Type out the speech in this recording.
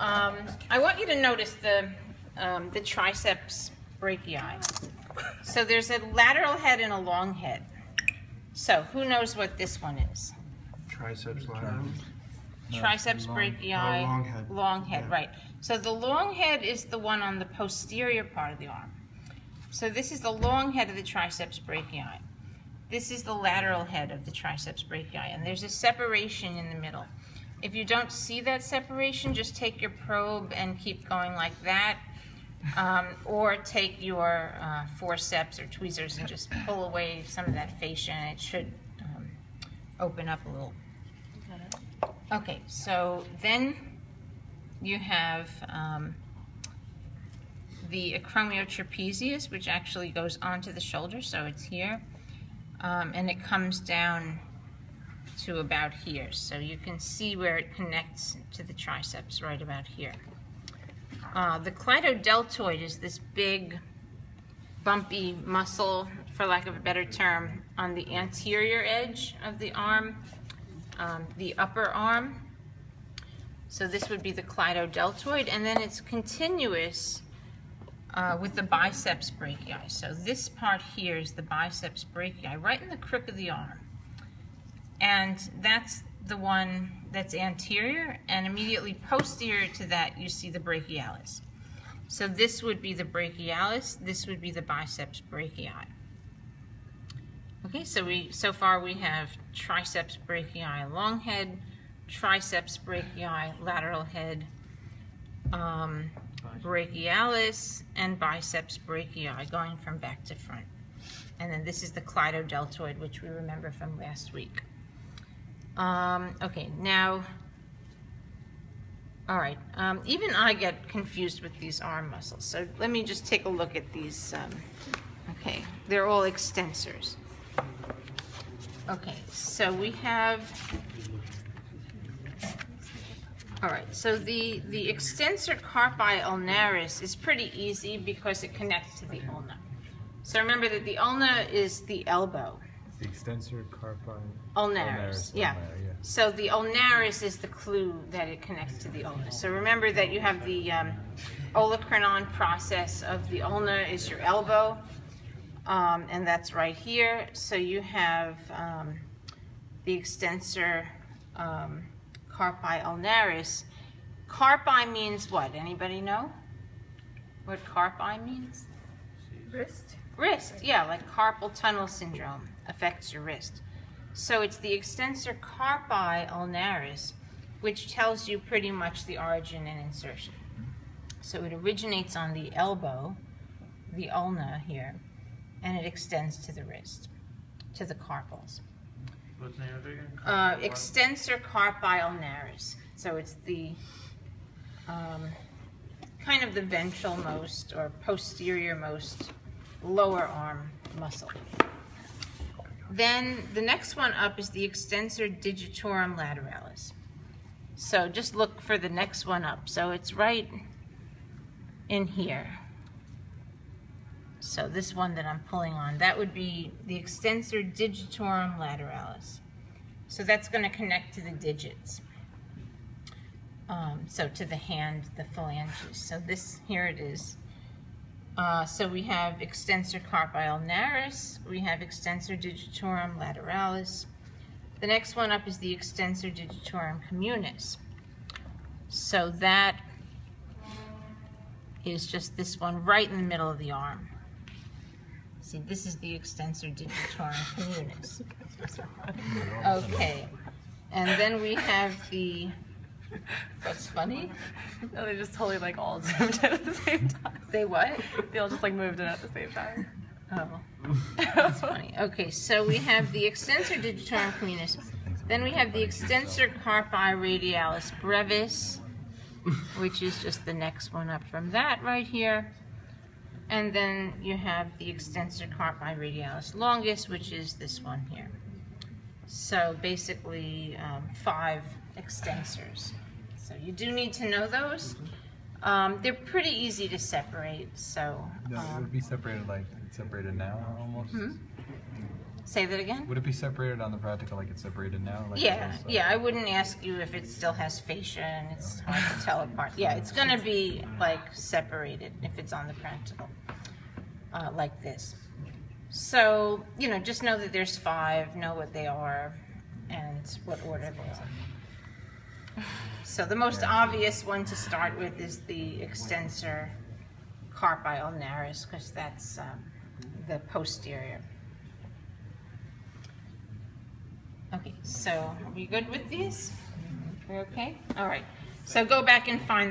I want you to notice the triceps brachii. So there's a lateral head and a long head. So who knows what this one is? Triceps lateral. Triceps brachii, long head, yeah. Right. So the long head is the one on the posterior part of the arm. So this is the long head of the triceps brachii. This is the lateral head of the triceps brachii, and there's a separation in the middle. If you don't see that separation, just take your probe and keep going like that, or take your forceps or tweezers and just pull away some of that fascia, and it should open up a little. Okay, so then you have the acromiotrapezius, which actually goes onto the shoulder, so it's here, and it comes down to about here. So you can see where it connects to the triceps, right about here. The clitodeltoid is this big, bumpy muscle, for lack of a better term, on the anterior edge of the arm, the upper arm. So this would be the clitodeltoid, and then it's continuous with the biceps brachii. So this part here is the biceps brachii, right in the crook of the arm. And that's the one that's anterior, and immediately posterior to that you see the brachialis. So this would be the brachialis, this would be the biceps brachii. Okay, so far we have triceps brachii long head, triceps brachii lateral head, brachialis, and biceps brachii going from back to front. And then this is the clitodeltoid, which we remember from last week. Okay, now, all right, even I get confused with these arm muscles. So let me just take a look at these. Okay, they're all extensors. Okay, so we have, all right, so the extensor carpi ulnaris is pretty easy because it connects to the ulna. So remember that the ulna is the elbow. The extensor carpi ulnaris, yeah. So the ulnaris is the clue that it connects to the ulna. So remember that you have the olecranon process of the ulna is your elbow, and that's right here. So you have the extensor carpi ulnaris. Carpi means what? Anybody know what carpi means? Wrist. Wrist, yeah, like carpal tunnel syndrome affects your wrist. So it's the extensor carpi ulnaris, which tells you pretty much the origin and insertion. So it originates on the elbow, the ulna here, and it extends to the wrist, to the carpals. What's the name of it again? Extensor carpi ulnaris. So it's the kind of the ventral most or posterior most lower arm muscle. Then the next one up is the extensor digitorum lateralis. So just look for the next one up. So it's right in here. So this one that I'm pulling on, that would be the extensor digitorum lateralis. So that's going to connect to the digits. So to the hand, the phalanges. So this, here it is. So we have extensor carpi ulnaris, we have extensor digitorum lateralis. The next one up is the extensor digitorum communis. So that is just this one right in the middle of the arm. See, this is the extensor digitorum communis. Okay, and then we have the, what's funny? No, they just totally like all zoomed in at the same time. They what? They all just like moved in at the same time. Oh, that's funny. Okay, so we have the extensor digitorum communis. Then we have the extensor carpi radialis brevis, which is just the next one up from that right here. And then you have the extensor carpi radialis longus, which is this one here. So basically 5 extensors. So you do need to know those. They're pretty easy to separate. So it would be separated like it's separated now almost. Say that again? Would it be separated on the practical like it's separated now? Like Yeah, it is, yeah, I wouldn't ask you if it still has fascia and it's hard to tell apart. Yeah, it's gonna be like separated if it's on the practical, like this. So, you know, just know that there's 5, know what they are, and what order they are. So the most obvious one to start with is the extensor carpi ulnaris, because that's the posterior. Okay, so are we good with these? We're okay? All right. So go back and find